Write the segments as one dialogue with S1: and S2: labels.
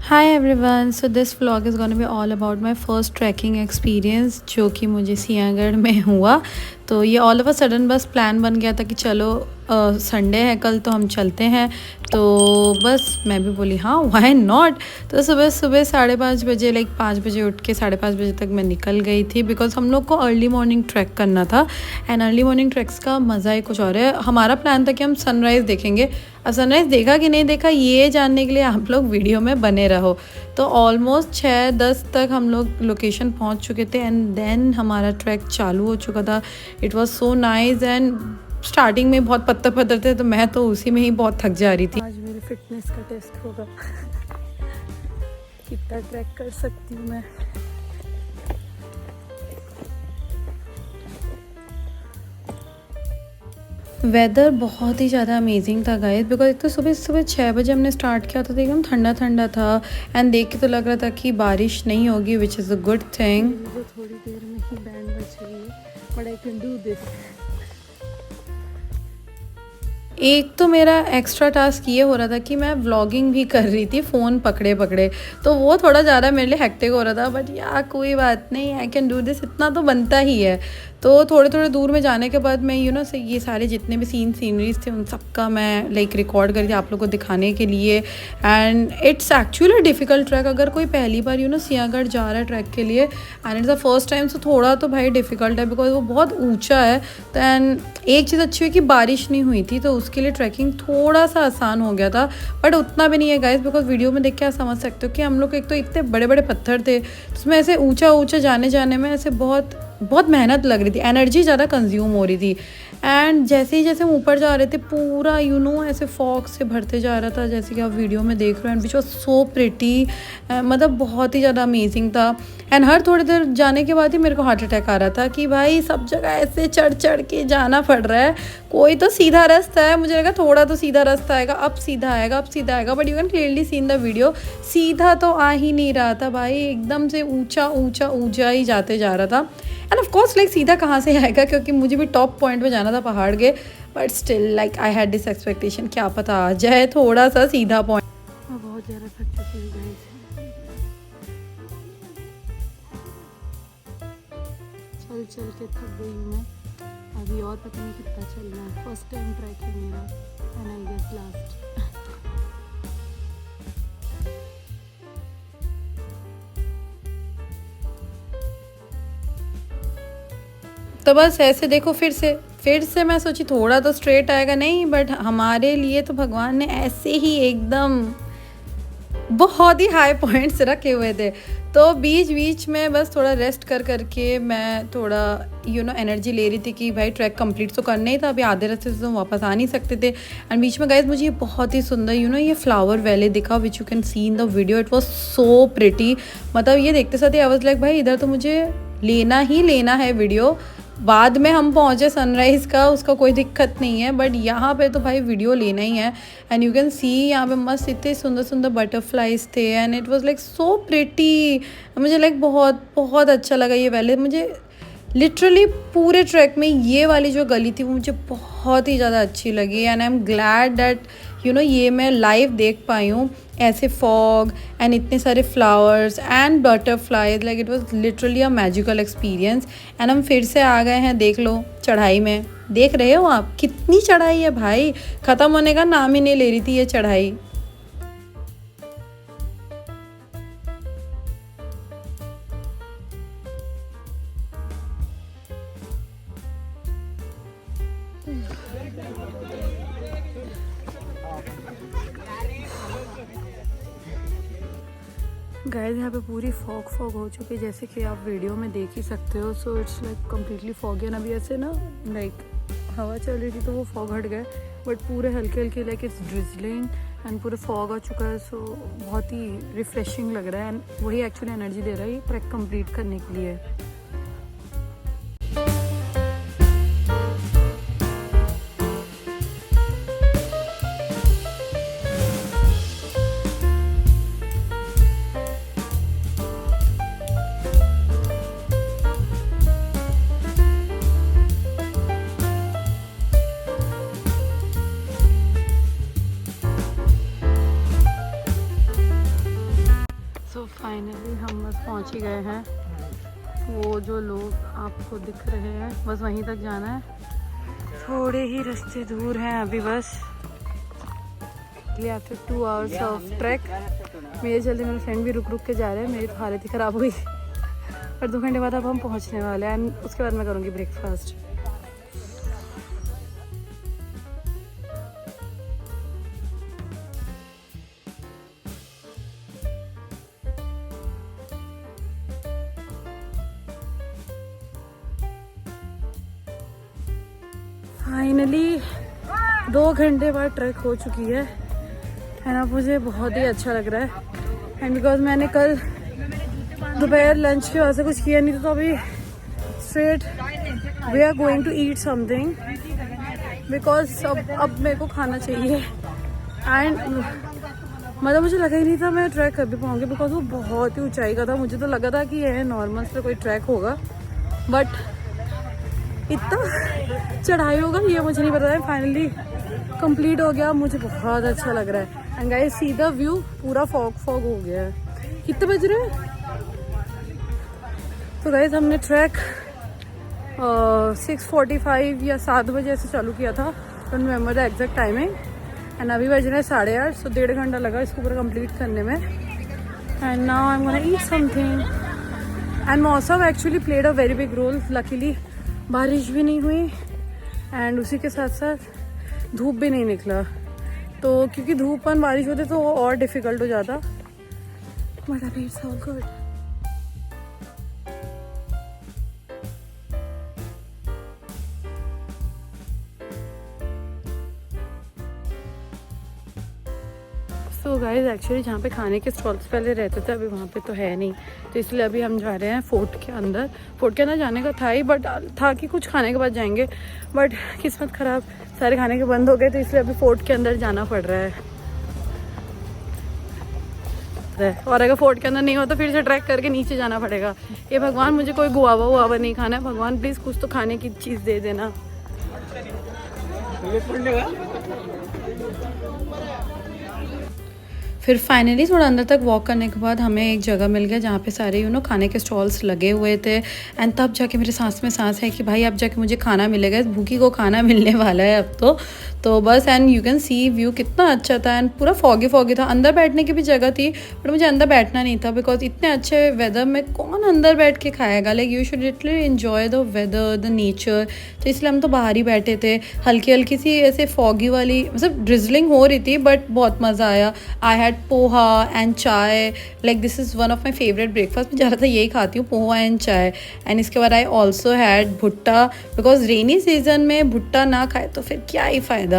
S1: Hi everyone, so this vlog is gonna be all about my first trekking experience जो कि मुझे सियांगढ़ में हुआ। तो ये ऑल ऑफ अ सडन बस प्लान बन गया था कि चलो संडे है कल तो हम चलते हैं। तो बस मैं भी बोली हाँ व्हाई नॉट। तो सुबह सुबह 5:30 बजे 5 बजे उठ के 5:30 बजे तक मैं निकल गई थी बिकॉज हम लोग को अर्ली मॉर्निंग ट्रैक करना था। एंड अर्ली मॉर्निंग ट्रैक्स का मज़ा ही कुछ और है। हमारा प्लान था कि हम सनराइज़ देखेंगे। अब सनराइज़ देखा कि नहीं देखा ये जानने के लिए आप लोग वीडियो में बने रहो। तो ऑलमोस्ट 6-10 तक हम लोग लोकेशन पहुंच चुके थे एंड देन हमारा ट्रैक चालू हो चुका था। It was so nice and starting में बहुत पत्थर पत्थर थे तो मैं तो उसी में ही बहुत थक जा रही थी। आज मेरी फिटनेस का टेस्ट होगा कितना ट्रैक कर सकती हूँ मैं। वेदर बहुत ही ज़्यादा अमेजिंग था गाइस बिकॉज एक तो सुबह सुबह 6 बजे हमने स्टार्ट किया था तो एकदम ठंडा ठंडा था एंड देख के तो लग रहा था कि बारिश नहीं होगी which is a good thing. थोड़ी देर में ही बैंड बज रही है but I can do this. एक तो मेरा एक्स्ट्रा टास्क ये हो रहा था कि मैं व्लॉगिंग भी कर रही थी फ़ोन पकड़े पकड़े, तो वो थोड़ा ज़्यादा मेरे लिए हेक्टिक हो रहा था। बट यार कोई बात नहीं, आई कैन डू दिस, इतना तो बनता ही है। तो थोड़े थोड़े दूर में जाने के बाद मैं से ये सारे जितने भी सीनरीज थे उन सबका मैं रिकॉर्ड करी थी आप लोगों को दिखाने के लिए। And it's actually difficult track. अगर कोई पहली बार सियांगढ़ जा रहा है ट्रैक के लिए and it's the first time, तो थोड़ा तो भाई डिफ़िकल्ट है बिकॉज वो बहुत ऊँचा है। तो एंड एक चीज़ अच्छी हुई कि बारिश नहीं हुई थी तो उसके लिए ट्रैकिंग थोड़ा सा आसान हो गया था। बट उतना भी नहीं है गाइस बिकॉज वीडियो में देख के आप समझ सकते हो कि हम लोग एक तो इतने बड़े बड़े पत्थर थे, उसमें ऐसे ऊंचा ऊंचा जाने में ऐसे बहुत बहुत मेहनत लग रही थी, एनर्जी ज़्यादा कंज्यूम हो रही थी। एंड जैसे ही जैसे हम ऊपर जा रहे थे पूरा ऐसे फॉग से भरते जा रहा था जैसे कि आप वीडियो में देख रहे हो। And which was so pretty, मतलब बहुत ही ज़्यादा अमेजिंग था। एंड हर थोड़ी देर जाने के बाद ही मेरे को हार्ट अटैक आ रहा था कि भाई सब जगह ऐसे चढ़ चढ़ के जाना पड़ रहा है। कोई तो सीधा रास्ता है, मुझे लगा थोड़ा तो सीधा रास्ता आएगा, अब सीधा आएगा अब सीधा आएगा, but you can clearly see in the video सीधा तो आ ही नहीं रहा था भाई, एकदम से ऊंचा ऊंचा ऊंचा ही जाते जा रहा था। एंड ऑफ कोर्स सीधा कहाँ से आएगा क्योंकि मुझे भी टॉप पॉइंट पे जाना था पहाड़ के। But still I had this expectation क्या पता आ जाए थोड़ा सा सीधा पॉइंट। मैं बहुत ज़्यादा थक चुकी हूँ गाइस, चल चल के थक गई हूँ मैं। अभी और पता नहीं कितना चलना है। फर्स्ट टाइम ट्रैक है मेरा एंड आई गेस लास्ट। तो बस ऐसे देखो फिर से मैं सोची थोड़ा तो स्ट्रेट आएगा, नहीं बट हमारे लिए तो भगवान ने ऐसे ही एकदम बहुत ही हाई पॉइंट्स रखे हुए थे। तो बीच बीच में बस थोड़ा रेस्ट कर करके मैं थोड़ा एनर्जी ले रही थी कि भाई ट्रैक कंप्लीट तो करना ही था, अभी आधे रास्ते से तो वापस आ नहीं सकते थे। एंड बीच में गाइस मुझे ये बहुत ही सुंदर ये फ्लावर वैली दिखा which you can see in the video. It was so pretty, मतलब ये देखते साथ ही आई वाज लाइक भाई इधर तो मुझे लेना ही लेना है वीडियो। बाद में हम पहुँचे सनराइज़ का, उसका कोई दिक्कत नहीं है, बट यहाँ पे तो भाई वीडियो लेना ही है। एंड यू कैन सी यहाँ पे मस्त इतने सुंदर सुंदर बटरफ्लाइज थे and it was so pretty. मुझे बहुत बहुत अच्छा लगा ये वैली। मुझे लिटरली पूरे ट्रैक में ये वाली जो गली थी वो मुझे बहुत ही ज़्यादा अच्छी लगी। And I am glad that ये मैं लाइव देख पाई हूँ, ऐसे फॉग एंड इतने सारे flowers and butterflies. It was literally a magical experience. And हम फिर से आ गए हैं, देख लो चढ़ाई में, देख रहे हो आप कितनी चढ़ाई है भाई, ख़त्म होने का नाम ही नहीं ले रही थी ये चढ़ाई। गाइस यहाँ पे पूरी फॉग हो चुकी है जैसे कि आप वीडियो में देख ही सकते हो। सो इट्स कम्प्लीटली फॉग है। अभी ऐसे ना हवा चल रही थी तो वो फॉग हट गए, बट पूरे हल्के हल्के इट्स ड्रिजलिंग एंड पूरे फॉग आ चुका है। सो बहुत ही रिफ्रेशिंग लग रहा है एंड वही एक्चुअली एनर्जी दे रहा है ये ट्रैक कंप्लीट करने के लिए। सो फाइनली हम बस पहुंच ही गए हैं। वो जो लोग आपको दिख रहे हैं बस वहीं तक जाना है, थोड़े ही रास्ते दूर हैं अभी बस। आफ्टर 2 आवर्स ऑफ ट्रैक मेरे चलते मेरे फ्रेंड भी रुक रुक के जा रहे हैं, मेरी तो हालत ही ख़राब हुई। पर 2 घंटे बाद अब हम पहुंचने वाले हैं एंड उसके बाद मैं करूँगी ब्रेकफास्ट। फाइनली 2 घंटे बाद ट्रैक हो चुकी है एंड अब मुझे बहुत ही अच्छा लग रहा है। एंड बिकॉज मैंने कल दोपहर लंच के वजह से कुछ किया नहीं था, तो अभी straight we are going to eat something because अब मेरे को खाना चाहिए। एंड मतलब मुझे लगा ही नहीं था मैं ट्रैक कर भी पाऊँगी बिकॉज वो बहुत ही ऊंचाई का था। मुझे तो लगा था कि यह नॉर्मल से कोई ट्रैक होगा, बट इतना चढ़ाई होगा ये मुझे नहीं पता है। फाइनली कंप्लीट हो गया, मुझे बहुत अच्छा लग रहा है। And guys see the view, पूरा फॉग फॉग हो गया है। कितने बज रहे हैं? तो गाइस हमने ट्रैक 6:45 या 7 बजे ऐसे चालू किया था, don't remember the exact timing. And अभी बज रहे हैं 8:30, सो 1.5 घंटा लगा इसको पूरा कंप्लीट करने में। And now I am gonna eat something. And मौसम actually played a very big role. Luckily बारिश भी नहीं हुई एंड उसी के साथ साथ धूप भी नहीं निकला, तो क्योंकि धूप और बारिश होते तो वो और डिफ़िकल्ट हो जाता। बट अभी it's all good. So guys actually जहाँ पे खाने के स्टॉल्स पहले रहते थे अभी वहाँ पे तो है नहीं, तो इसलिए अभी हम जा रहे हैं फोर्ट के अंदर। फोर्ट के अंदर जाने का था ही, बट था कि कुछ खाने के बाद जाएंगे, बट किस्मत ख़राब सारे खाने के बंद हो गए, तो इसलिए अभी फोर्ट के अंदर जाना पड़ रहा है। और अगर फोर्ट के अंदर नहीं हो तो फिर से ट्रैक करके नीचे जाना पड़ेगा। ये भगवान मुझे कोई गुआवा वुआवा नहीं खाना है, भगवान प्लीज़ कुछ तो खाने की चीज़ दे देना। फिर फाइनली थोड़ा अंदर तक वॉक करने के बाद हमें एक जगह मिल गया जहाँ पे सारे खाने के स्टॉल्स लगे हुए थे। एंड तब जाके मेरे सांस में सांस है कि भाई अब जाके मुझे खाना मिलेगा, इस भूखी को खाना मिलने वाला है अब तो बस। And you can see view कितना अच्छा था एंड पूरा फॉगी फॉगी था। अंदर बैठने की भी जगह थी बट मुझे अंदर बैठना नहीं था बिकॉज इतने अच्छे वेदर में कौन अंदर बैठ के खाएगा। Like you should literally enjoy the weather, the nature. तो इसलिए हम तो बाहर ही बैठे थे। हल्की हल्की सी ऐसे फॉगी वाली मतलब ड्रिजलिंग हो रही थी, बट बहुत मज़ा आया। आई हैड पोहा एंड चाय, like this is one of my favourite breakfast. मैं ज़्यादातर यही खाती हूँ, पोहा एंड चाय। एंड इसके बाद आई ऑल्सो हैड भुट्टा बिकॉज रेनी सीजन में भुट्टा ना खाए तो फिर क्या ही फ़ायदा।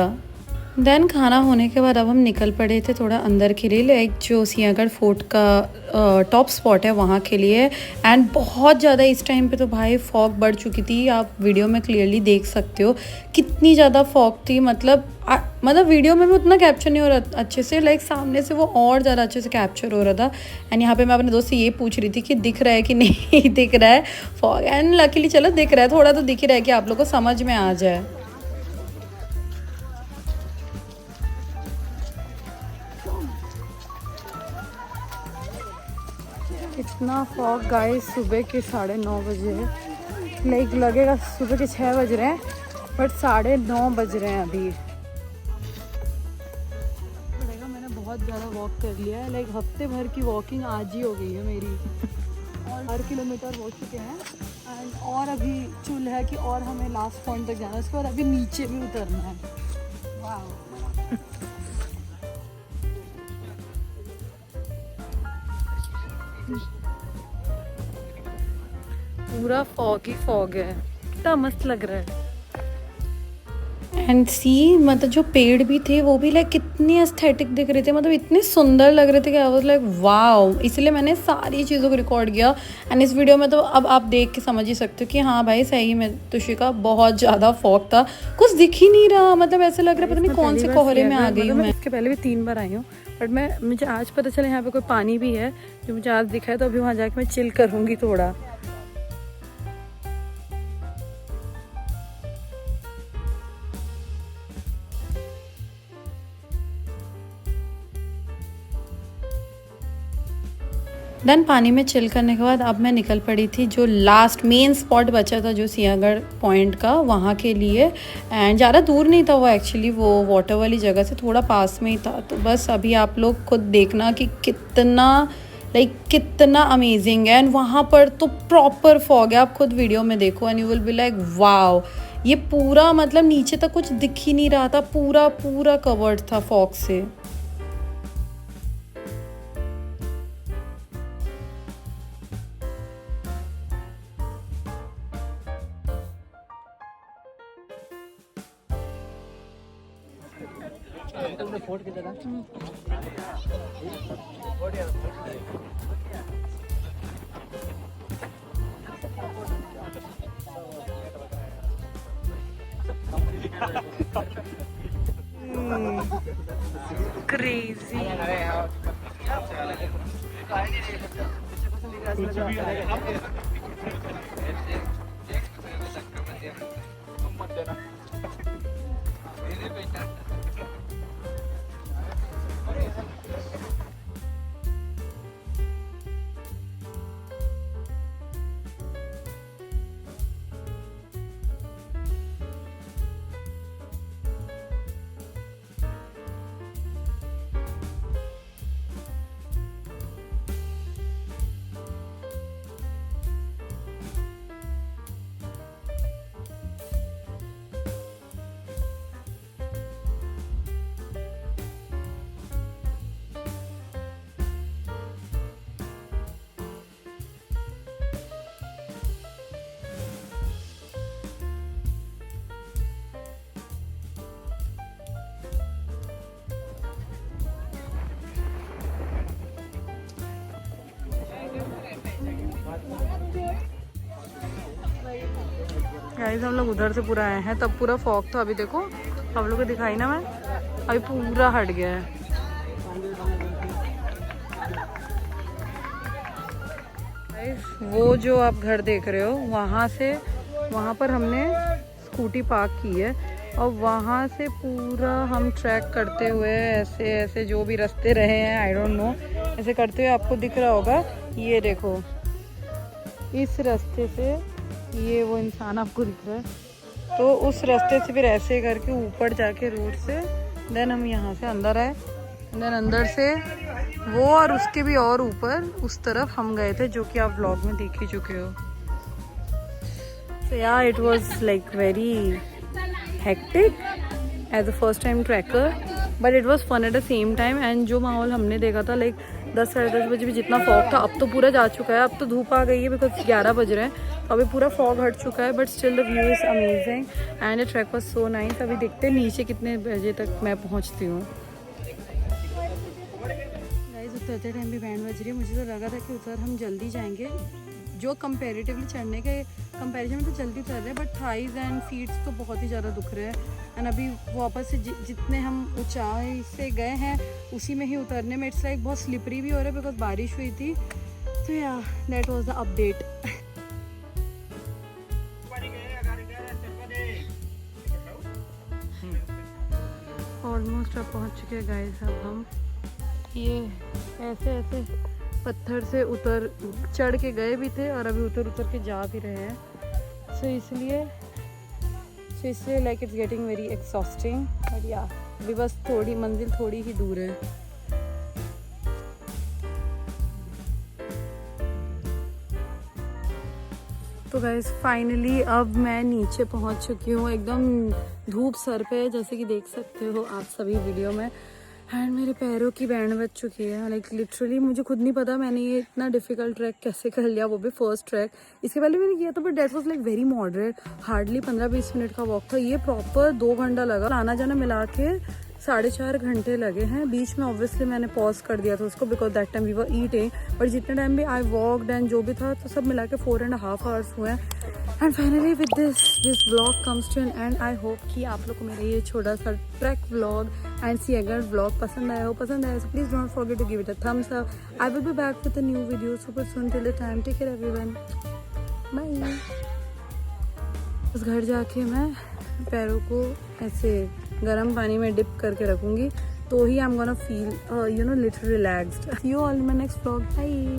S1: देन खाना होने के बाद अब हम निकल पड़े थे थोड़ा अंदर के लिए, लाइक जो सिंहगढ़ फोर्ट का टॉप स्पॉट है वहाँ के लिए। एंड बहुत ज़्यादा इस टाइम पे तो भाई फॉग बढ़ चुकी थी, आप वीडियो में क्लियरली देख सकते हो कितनी ज़्यादा फॉग थी। मतलब वीडियो में भी उतना कैप्चर नहीं हो रहा अच्छे से, लाइक सामने से वो और ज़्यादा अच्छे से कैप्चर हो रहा था। एंड यहाँ पे मैं अपने दोस्त से ये पूछ रही थी कि दिख रहा है कि नहीं दिख रहा है फॉग। एंड लकीली चलो दिख रहा है, थोड़ा तो दिख ही रहा है कि आप लोग को समझ में आ जाए। इतना फॉग गाइस सुबह के 9:30 बजे है, लाइक लगेगा सुबह के 6 बज रहे हैं बट 9:30 बज रहे हैं अभी। मैंने बहुत ज़्यादा वॉक कर लिया है, लाइक हफ्ते भर की वॉकिंग आज ही हो गई है मेरी। और 8 किलोमीटर हो चुके हैं एंड और अभी चुल है कि और हमें लास्ट पॉइंट तक जाना है, उसके बाद अभी नीचे भी उतरना है। वाह पूरा फॉग ही फॉग है, कितना मस्त लग रहा है। एंड सी मतलब जो पेड़ भी थे वो भी लाइक कितने एस्थेटिक दिख रहे थे, मतलब इतने सुंदर लग रहे थे कि आई वाज लाइक वाओ। इसलिए मैंने सारी चीज़ों को रिकॉर्ड किया एंड इस वीडियो में तो अब आप देख के समझ ही सकते हो कि हाँ भाई सही में तुषिका बहुत ज़्यादा फॉग था, कुछ दिख ही नहीं रहा। मतलब ऐसा लग रहा है पता नहीं कौन से कोहरे में आ गई हूँ मैं। इसके पहले भी 3 बार आई हूँ बट मुझे आज पता चला यहाँ पे कोई पानी भी है जो मुझे आज दिखा है, तो अभी वहाँ जाके मैं चिल करूँगी थोड़ा। देन पानी में चिल करने के बाद अब मैं निकल पड़ी थी जो लास्ट मेन स्पॉट बचा था जो सिंहगढ़ पॉइंट का, वहाँ के लिए। एंड ज़्यादा दूर नहीं था वो, एक्चुअली वो वाटर वाली जगह से थोड़ा पास में ही था। तो बस अभी आप लोग खुद देखना कि कितना अमेजिंग है। एंड वहाँ पर तो प्रॉपर फॉग है, आप खुद वीडियो में देखो and you will be like wow. ये पूरा मतलब नीचे तक कुछ दिख ही नहीं रहा था, पूरा कवर्ड था फॉग से। क्रेजी। गाइस हम लोग उधर से पूरा आए हैं, तब पूरा फॉग था। अभी देखो आप लोगों को दिखाई ना, मैं अभी पूरा हट गया है। गाइस वो जो आप घर देख रहे हो वहाँ पर हमने स्कूटी पार्क की है और वहाँ से पूरा हम ट्रैक करते हुए ऐसे जो भी रास्ते रहे हैं आई डोंट नो, ऐसे करते हुए आपको दिख रहा होगा। ये देखो इस रास्ते से ये वो इंसान आपको दिख रहा है, तो उस रास्ते से फिर ऐसे करके ऊपर जाके रोड से देन हम यहाँ से अंदर आए। देन अंदर से वो और उसके भी और ऊपर उस तरफ हम गए थे, जो कि आप व्लॉग में देख ही चुके हो। So yeah, it was like very hectic as a first time tracker, but it was fun at the same time. And जो माहौल हमने देखा था लाइक 10 साढ़े 10 बजे भी जितना फॉग था, अब तो पूरा जा चुका है, अब तो धूप आ गई है बिकॉज 11 बज रहे हैं, अभी पूरा फॉग हट चुका है। But still the view is amazing and the track was so nice. अभी देखते हैं नीचे कितने बजे तक मैं पहुँचती हूँ। गाइस उतरते टाइम भी बैंड बज रही है, मुझे तो लगा था कि उतर हम जल्दी जाएंगे, जो कंपैरेटिवली चढ़ने के कंपैरिजन में तो जल्दी उतर रहे हैं, बट थाइज एंड फीट्स तो बहुत ही ज़्यादा दुख रहे हैं। एंड अभी वापस से जितने हम ऊंचाई से गए हैं उसी में ही उतरने में इट्स लाइक बहुत स्लिपरी भी हो रहा है बिकॉज बारिश हुई थी। तो या that was the update. Almost अब पहुंच चुके हैं गाइस। अब हम ये ऐसे पत्थर से चढ़ के गए भी थे और अभी उतर के जा भी रहे हैं। सो इसलिए like it's getting very exhausting. But yeah अभी बस मंजिल थोड़ी ही दूर है। तो गाइस फाइनली अब मैं नीचे पहुंच चुकी हूँ, एकदम धूप सर पे जैसे कि देख सकते हो आप सभी वीडियो में। एंड मेरे पैरों की बैंड बज चुकी है, लाइक लिटरली मुझे खुद नहीं पता मैंने ये इतना डिफिकल्ट ट्रैक कैसे कर लिया, वो भी फर्स्ट ट्रैक। इसके पहले मैंने किया था but that was like very moderate, hardly 15-20 minute का वॉक था। ये प्रॉपर 2 घंटा लगा, आना जाना मिला के 4.5 घंटे लगे हैं। बीच में ऑब्वियसली मैंने पॉज कर दिया था उसको because that time we were eating, but जितने टाइम भी आई वॉकड एंड जो भी था तो सब मिला के 4.5 आवर्स हुए हैं। And finally with this vlog comes to an end. I hope कि आप लोग को मेरा ये छोटा सा trek vlog and Sinhagad vlog पसंद आया so please don't forget to give it a thumbs up. I will be back with a new video super soon. Till the time take care everyone, bye. उस घर जाके मैं पैरों को ऐसे गर्म पानी में डिप करके रखूंगी, तो ही I am gonna feel little relaxed. See you all in my next vlog, bye.